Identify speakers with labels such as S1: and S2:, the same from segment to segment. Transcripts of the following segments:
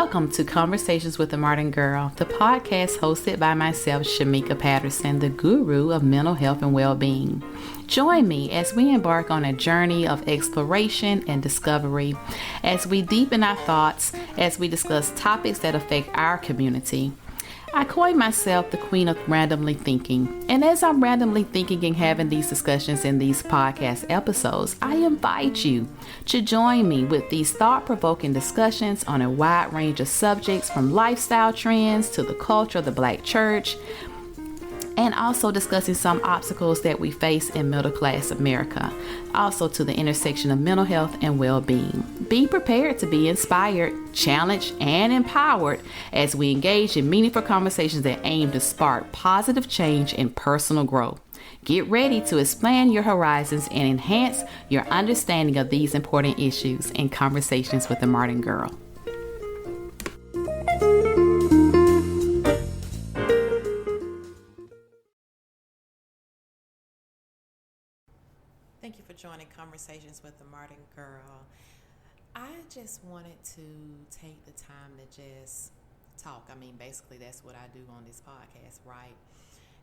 S1: Welcome to Conversations with the Modern Girl, the podcast hosted by myself, Shamika Patterson, the guru of mental health and well-being. Join me as we embark on a journey of exploration and discovery, as we deepen our thoughts, as we discuss topics that affect our community. I coin myself the queen of randomly thinking, and as I'm randomly thinking and having these discussions in these podcast episodes, I invite you to join me with these thought-provoking discussions on a wide range of subjects, from lifestyle trends to the culture of the Black church, and also discussing some obstacles that we face in middle-class America, also to the intersection of mental health and well-being. Be prepared to be inspired, challenged, and empowered as we engage in meaningful conversations that aim to spark positive change and personal growth. Get ready to expand your horizons and enhance your understanding of these important issues in Conversations with the Modern Girl. Thank you for joining Conversations with the Modern Girl. I just wanted to take the time to just talk. I mean, basically that's what I do on this podcast, right?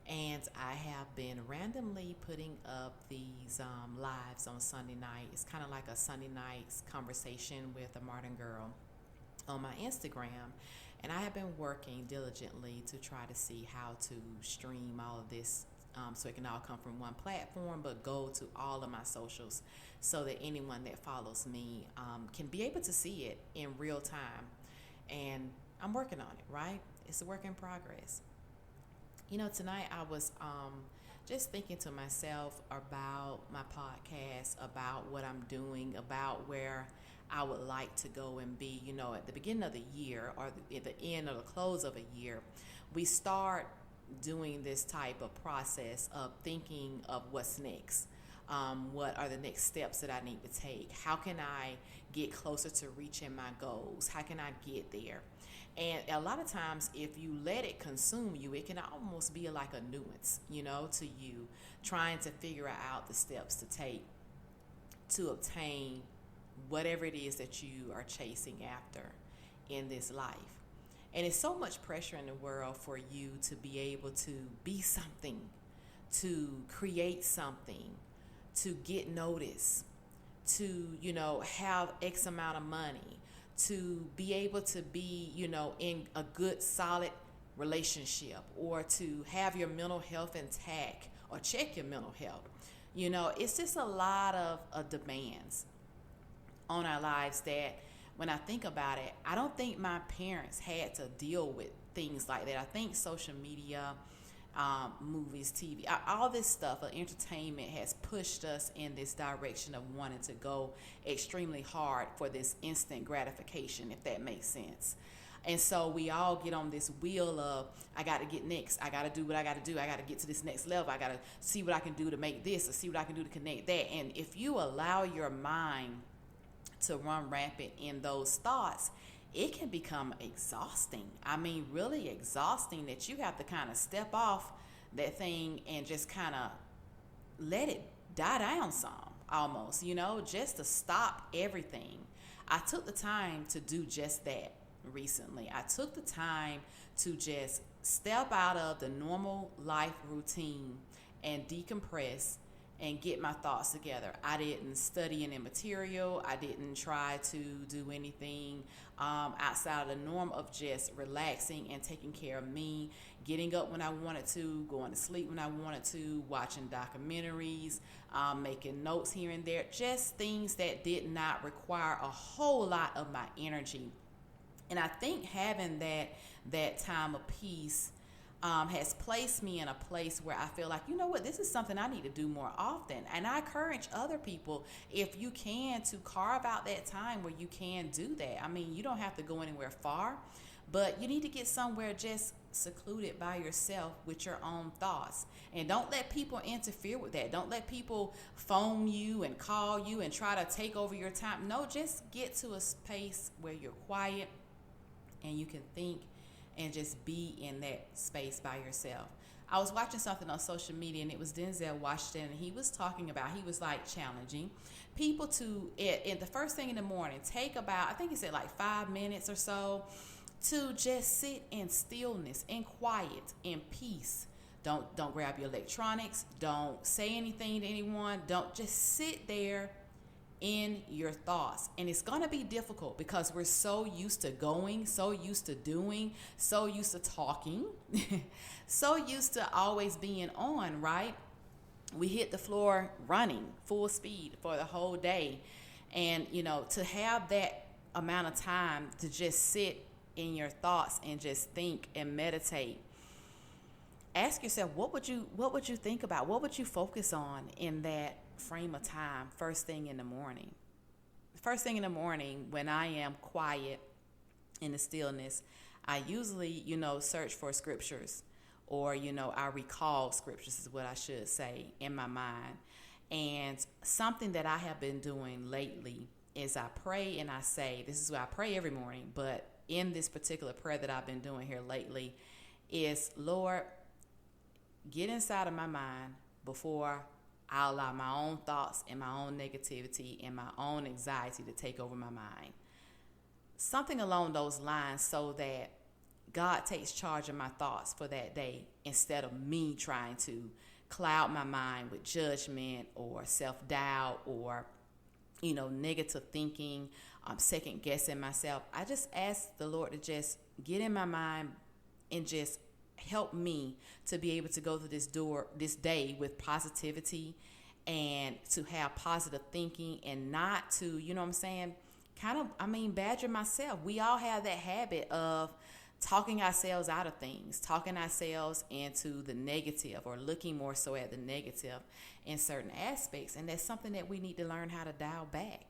S1: And I have been randomly putting up these lives on Sunday night. It's kind of like a Sunday night's conversation with a modern girl on my Instagram. And I have been working diligently to try to see how to stream all of this so it can all come from one platform, but go to all of my socials so that anyone that follows me can be able to see it in real time. And I'm working on it, right? It's a work in progress. You know, tonight I was just thinking to myself about my podcast, about what I'm doing, about where I would like to go and be. You know, at the beginning of the year or at the end or the close of a year, we start doing this type of process of thinking of what's next. What are the next steps that I need to take? How can I get closer to reaching my goals? How can I get there? And a lot of times, if you let it consume you, it can almost be like a nuisance, you know, to you, trying to figure out the steps to take to obtain whatever it is that you are chasing after in this life. And it's so much pressure in the world for you to be able to be something, to create something, to get noticed, to, you know, have X amount of money, to be able to be, you know, in a good, solid relationship, or to have your mental health intact, or check your mental health. You know, it's just a lot of demands on our lives that, when I think about it, I don't think my parents had to deal with things like that. I think social media, movies, TV, all this stuff, entertainment has pushed us in this direction of wanting to go extremely hard for this instant gratification, if that makes sense. And so we all get on this wheel of, I got to get next. I got to do what I got to do. I got to get to this next level. I got to see what I can do to make this, or see what I can do to connect that. And if you allow your mind to run rampant in those thoughts, it can become exhausting. I mean, really exhausting, that you have to kind of step off that thing and just kind of let it die down some, almost, you know, just to stop everything. I took the time to do just that recently. I took the time to just step out of the normal life routine and decompress and get my thoughts together. I didn't study any material. I didn't try to do anything outside of the norm of just relaxing and taking care of me, getting up when I wanted to, going to sleep when I wanted to, watching documentaries, making notes here and there, just things that did not require a whole lot of my energy. And I think having that time of peace has placed me in a place where I feel like, you know what, this is something I need to do more often. And I encourage other people, if you can, to carve out that time where you can do that. I mean, you don't have to go anywhere far, but you need to get somewhere just secluded by yourself with your own thoughts. And don't let people interfere with that. Don't let people phone you and call you and try to take over your time. No, just get to a space where you're quiet and you can think and just be in that space by yourself. I was watching something on social media, and it was Denzel Washington, and he was talking about, he was like challenging people to, in the first thing in the morning, take about, I think he said like 5 minutes or so, to just sit in stillness, in quiet, in peace. Don't grab your electronics. Don't say anything to anyone. Don't, just sit there in your thoughts. And it's going to be difficult because we're so used to going, so used to doing, so used to talking, so used to always being on, right? We hit the floor running full speed for the whole day. And, to have that amount of time to just sit in your thoughts and just think and meditate, ask yourself, what would you think about? What would you focus on in that frame of time, first thing in the morning? First thing in the morning, when I am quiet in the stillness, I usually, search for scriptures, or, I recall scriptures is what I should say, in my mind. And something that I have been doing lately is I pray and I say, this is what I pray every morning, but in this particular prayer that I've been doing here lately is, Lord, get inside of my mind before I allow my own thoughts and my own negativity and my own anxiety to take over my mind. Something along those lines, so that God takes charge of my thoughts for that day, instead of me trying to cloud my mind with judgment or self-doubt or, negative thinking, second guessing myself. I just ask the Lord to just get in my mind and just help me to be able to go through this day with positivity, and to have positive thinking, and not to, badger myself. We all have that habit of talking ourselves out of things, talking ourselves into the negative, or looking more so at the negative in certain aspects. And that's something that we need to learn how to dial back.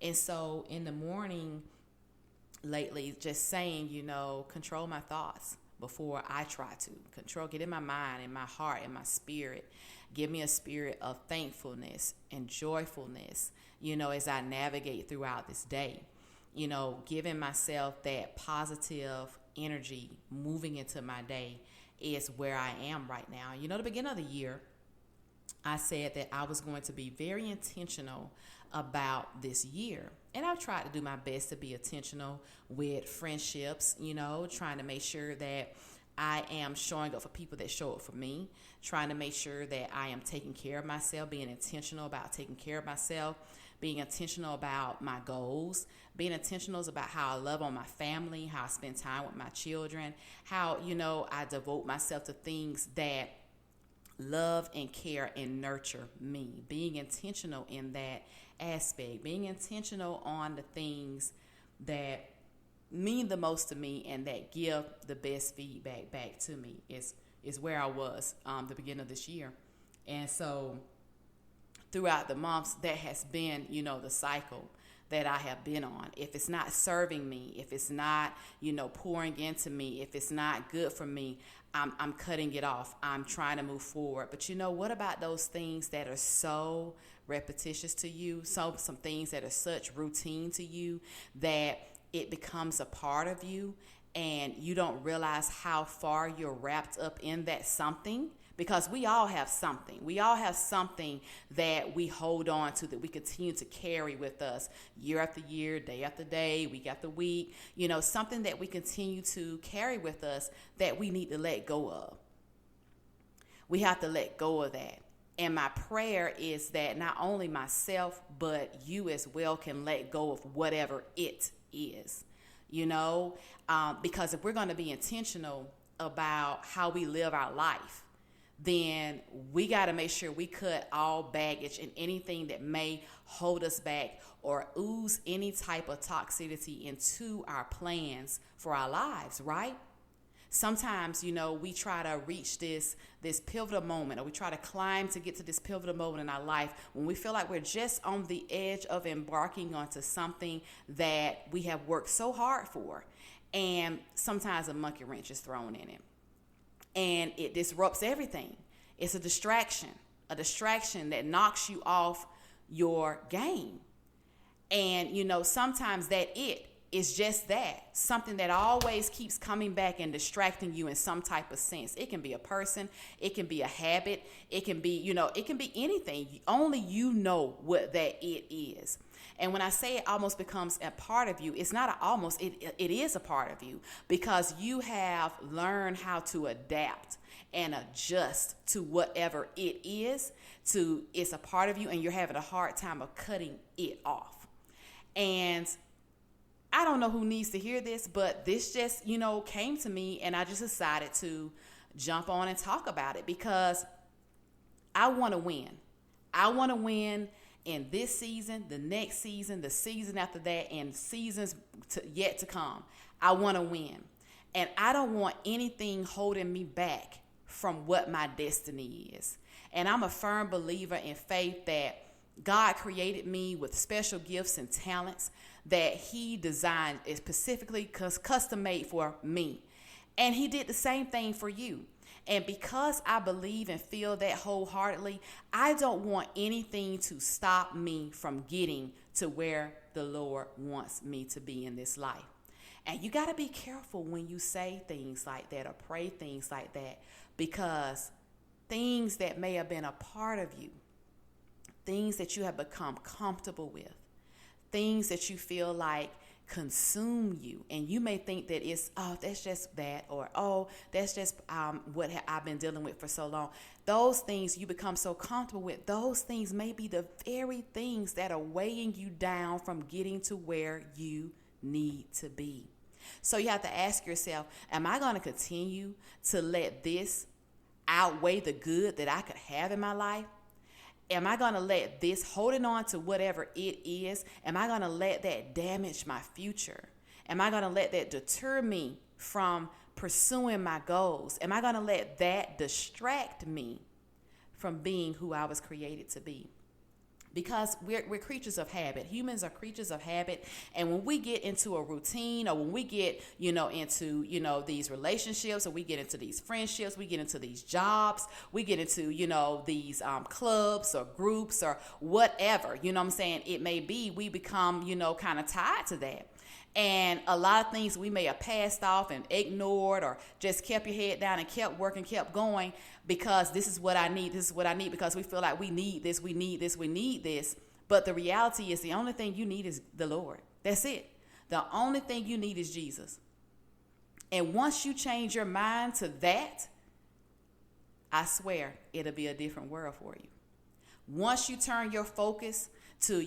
S1: And so in the morning lately, just saying, control my thoughts before I try to get in my mind, in my heart, in my spirit. Give me a spirit of thankfulness and joyfulness, as I navigate throughout this day. Giving myself that positive energy moving into my day is where I am right now. The beginning of the year, I said that I was going to be very intentional about this year. And I've tried to do my best to be intentional with friendships, trying to make sure that I am showing up for people that show up for me, trying to make sure that I am taking care of myself, being intentional about taking care of myself, being intentional about my goals, being intentional about how I love on my family, how I spend time with my children, how, I devote myself to things that love and care and nurture me, being intentional in that aspect, being intentional on the things that mean the most to me and that give the best feedback back to me is where I was the beginning of this year. And so throughout the months, that has been, the cycle that I have been on. If it's not serving me, if it's not, pouring into me, if it's not good for me, I'm cutting it off. I'm trying to move forward. But what about those things that are so repetitious to you? Some things that are such routine to you that it becomes a part of you, and you don't realize how far you're wrapped up in that something. Because we all have something. We all have something that we hold on to, that we continue to carry with us year after year, day after day, week after week. Something that we continue to carry with us that we need to let go of. We have to let go of that. And my prayer is that not only myself, but you as well can let go of whatever it is. Because if we're going to be intentional about how we live our life, then we got to make sure we cut all baggage and anything that may hold us back or ooze any type of toxicity into our plans for our lives, right? Sometimes, we try to reach this pivotal moment, or we try to climb to get to this pivotal moment in our life when we feel like we're just on the edge of embarking onto something that we have worked so hard for. And sometimes a monkey wrench is thrown in it. And it disrupts everything. It's a distraction that knocks you off your game. And, sometimes that is just that, something that always keeps coming back and distracting you in some type of sense. It can be a person, it can be a habit, it can be, it can be anything. Only you know what that it is. And when I say it almost becomes a part of you, it's not it is a part of you, because you have learned how to adapt and adjust to whatever it is. It's a part of you, and you're having a hard time of cutting it off. And I don't know who needs to hear this, but this just, came to me, and I just decided to jump on and talk about it, because I want to win. I want to win in this season, the next season, the season after that, and seasons yet to come. I want to win. And I don't want anything holding me back from what my destiny is. And I'm a firm believer in faith that God created me with special gifts and talents that he designed specifically custom made for me. And he did the same thing for you. And because I believe and feel that wholeheartedly, I don't want anything to stop me from getting to where the Lord wants me to be in this life. And you got to be careful when you say things like that or pray things like that, because things that may have been a part of you, things that you have become comfortable with, things that you feel like consume you, and you may think that it's, that's just that, or that's just what I've been dealing with for so long. Those things you become so comfortable with, those things may be the very things that are weighing you down from getting to where you need to be. So you have to ask yourself, am I going to continue to let this outweigh the good that I could have in my life? Am I going to let this, holding on to whatever it is, am I going to let that damage my future? Am I going to let that deter me from pursuing my goals? Am I going to let that distract me from being who I was created to be? Because we're creatures of habit. Humans are creatures of habit. And when we get into a routine, or when we get, into, these relationships, or we get into these friendships, we get into these jobs, we get into, these clubs or groups or whatever, it may be, we become, kind of tied to that. And a lot of things we may have passed off and ignored, or just kept your head down and kept working, kept going, because this is what I need, because we feel like we need this. But the reality is, the only thing you need is the Lord. That's it. The only thing you need is Jesus. And once you change your mind to that, I swear it'll be a different world for you. Once you turn your focus to,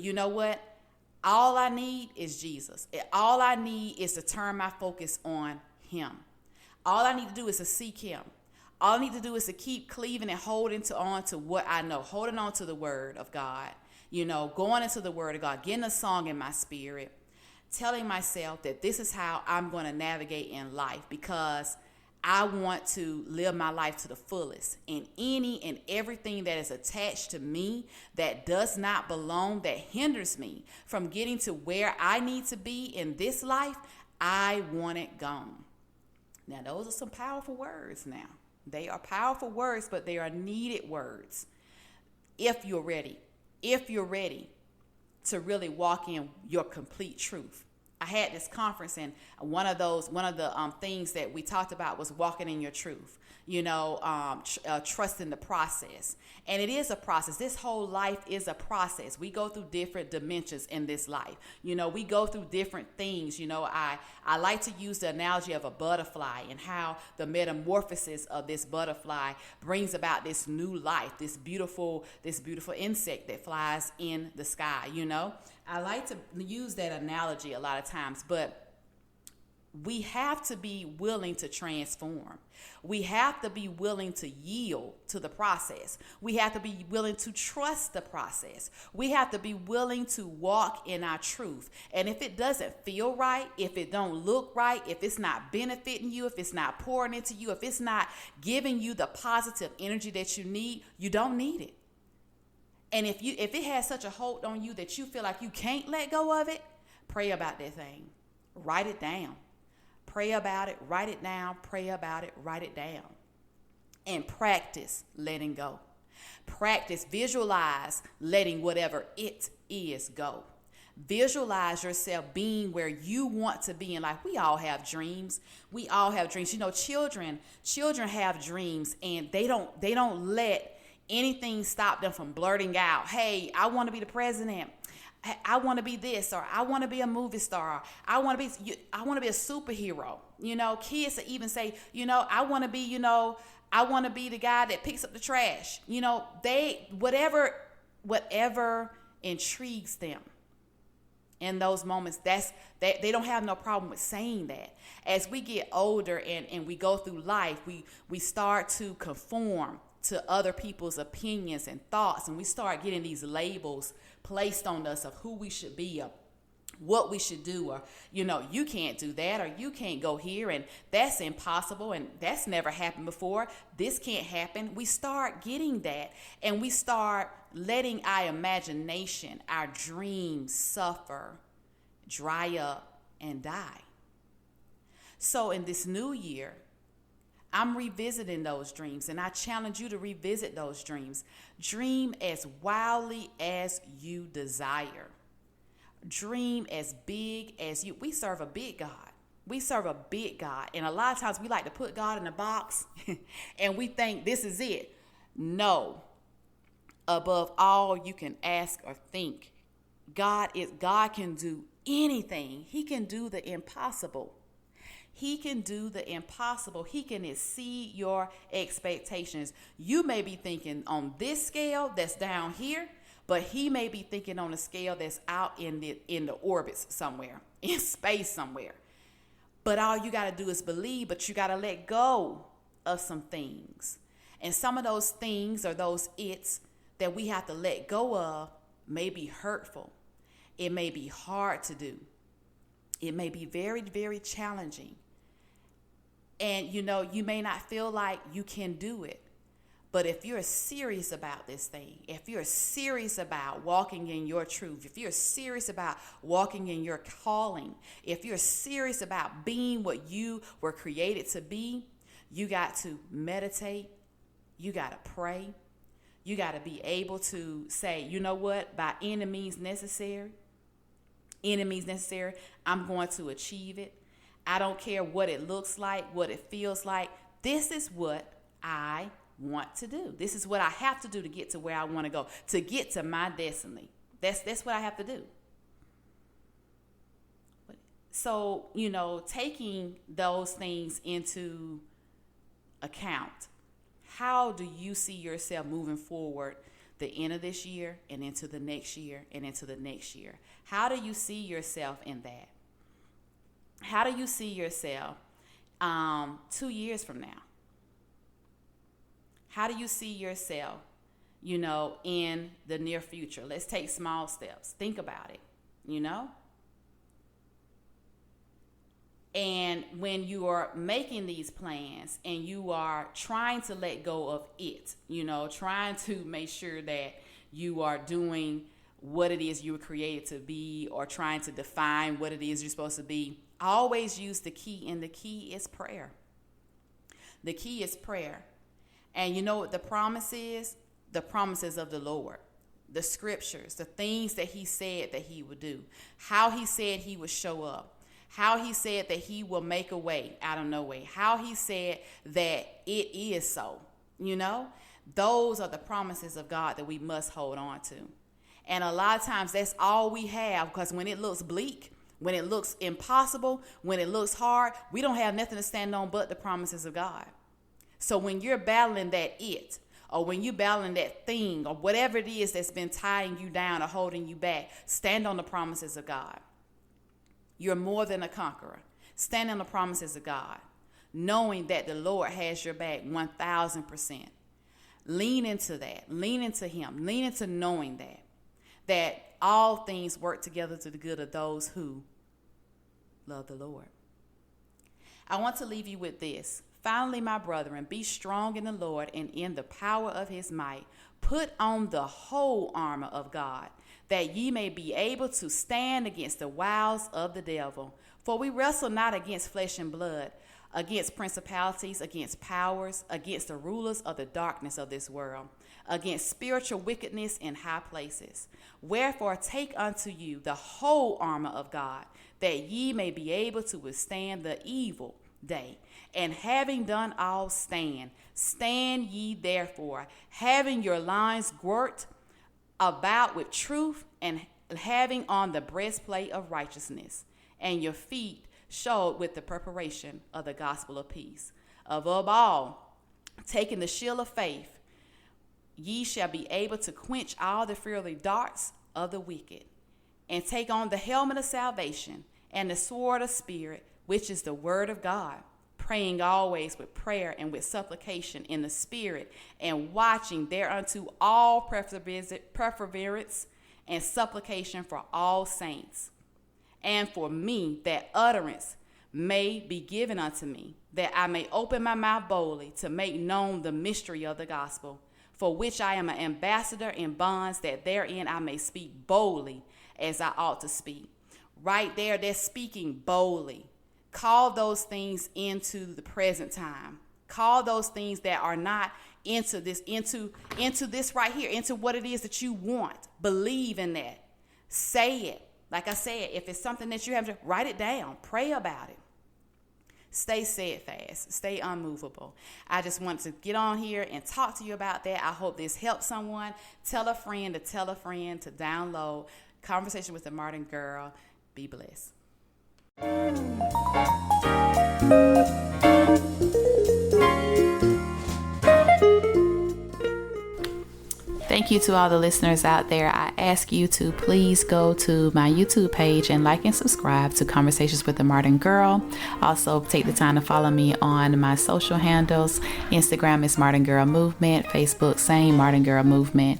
S1: all I need is Jesus. All I need is to turn my focus on him. All I need to do is to seek him. All I need to do is to keep cleaving and holding on to what I know, holding on to the word of God, going into the word of God, getting a song in my spirit, telling myself that this is how I'm going to navigate in life, because I want to live my life to the fullest. And any and everything that is attached to me that does not belong, that hinders me from getting to where I need to be in this life, I want it gone. Now, those are some powerful words now. They are powerful words, but they are needed words. If you're ready to really walk in your complete truth. I had this conference, and one of the things that we talked about was walking in your truth, trusting the process. And it is a process. This whole life is a process. We go through different dimensions in this life. We go through different things. I like to use the analogy of a butterfly, and how the metamorphosis of this butterfly brings about this new life, this beautiful insect that flies in the sky. I like to use that analogy a lot of times, but we have to be willing to transform. We have to be willing to yield to the process. We have to be willing to trust the process. We have to be willing to walk in our truth. And if it doesn't feel right, if it don't look right, if it's not benefiting you, if it's not pouring into you, if it's not giving you the positive energy that you need, you don't need it. And if it has such a hold on you that you feel like you can't let go of it, pray about that thing. Write it down. Pray about it. Write it down. Pray about it. Write it down. And practice letting go. Practice, visualize letting whatever it is go.
S2: Visualize yourself being where you want to be in life. We all have dreams. We all have dreams. You know, children have dreams, and they don't let anything stop them from blurting out, "Hey, I want to be the president. I want to be this," or "I want to be a movie star. I want to be a superhero." You know, kids even say, "I want to be, I want to be the guy that picks up the trash." You know, whatever intrigues them in those moments, they don't have no problem with saying that. As we get older and we go through life, we start to conform to other people's opinions and thoughts, and we start getting these labels placed on us of who we should be, or what we should do, or you can't do that, or you can't go here, and that's impossible, and that's never happened before, this can't happen. We start getting that, and we start letting our imagination, our dreams suffer, dry up, and die. So in this new year, I'm revisiting those dreams, and I challenge you to revisit those dreams. Dream as wildly as you desire. Dream as big as you. We serve a big God. We serve a big God. And a lot of times we like to put God in a box and we think this is it. No. Above all you can ask or think, God can do anything. He can do the impossible. He can do the impossible. He can exceed your expectations. You may be thinking on this scale that's down here, but he may be thinking on a scale that's out in the orbits somewhere, in space somewhere. But all you got to do is believe, but you got to let go of some things. And some of those things, or those it's that we have to let go of, may be hurtful. It may be hard to do. It may be very, very challenging. And, you may not feel like you can do it. But if you're serious about this thing, if you're serious about walking in your truth, if you're serious about walking in your calling, if you're serious about being what you were created to be, you got to meditate. You got to pray. You got to be able to say, you know what, by any means necessary, I'm going to achieve it. I don't care what it looks like, what it feels like. This is what I want to do. This is what I have to do to get to where I want to go, to get to my destiny. That's what I have to do. So, taking those things into account, how do you see yourself moving forward the end of this year and into the next year and into the next year? How do you see yourself in that? How do you see yourself 2 years from now? How do you see yourself, in the near future? Let's take small steps. Think about it, And when you are making these plans and you are trying to let go of it, trying to make sure that you are doing what it is you were created to be, or trying to define what it is you're supposed to be, always use the key, and the key is prayer. The key is prayer. And you know what the promise is? The promises of the Lord, the scriptures, the things that he said that he would do, how he said he would show up, how he said that he will make a way out of no way, how he said that it is so. Those are the promises of God that we must hold on to. And a lot of times that's all we have, because when it looks bleak, when it looks impossible, when it looks hard, we don't have nothing to stand on but the promises of God. So when you're battling that it, or when you're battling that thing, or whatever it is that's been tying you down or holding you back, stand on the promises of God. You're more than a conqueror. Stand on the promises of God, knowing that the Lord has your back 1,000%. Lean into that. Lean into him. Lean into knowing that all things work together to the good of those who love the Lord. I want to leave you with this. Finally, my brethren, be strong in the Lord and in the power of his might. Put on the whole armor of God, that ye may be able to stand against the wiles of the devil. For we wrestle not against flesh and blood, against principalities, against powers, against the rulers of the darkness of this world, against spiritual wickedness in high places. Wherefore take unto you the whole armor of God, that ye may be able to withstand the evil day. And having done all, stand ye therefore, having your loins girt about with truth, and having on the breastplate of righteousness, and your feet shod with the preparation of the gospel of peace. Above all, taking the shield of faith, ye shall be able to quench all the fiery darts of the wicked, and take on the helmet of salvation and the sword of Spirit, which is the word of God, praying always with prayer and with supplication in the Spirit, and watching thereunto all perseverance and supplication for all saints. And for me, that utterance may be given unto me, that I may open my mouth boldly to make known the mystery of the gospel, for which I am an ambassador in bonds, that therein I may speak boldly as I ought to speak. Right there, they're speaking boldly. Call those things into the present time. Call those things that are not into this right here, into what it is that you want. Believe in that. Say it. Like I said, if it's something that you have to write it down, pray about it. Stay steadfast, stay unmovable. I just want to get on here and talk to you about that. I hope this helps someone. Tell a friend to download Conversation with the Martin Girl. Be blessed. Thank you to all the listeners out there. I ask you to please go to my YouTube page and like and subscribe to Conversations with the Martin Girl. Also, take the time to follow me on my social handles. Instagram is Martin Girl Movement. Facebook, same Martin Girl Movement.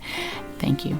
S2: Thank you.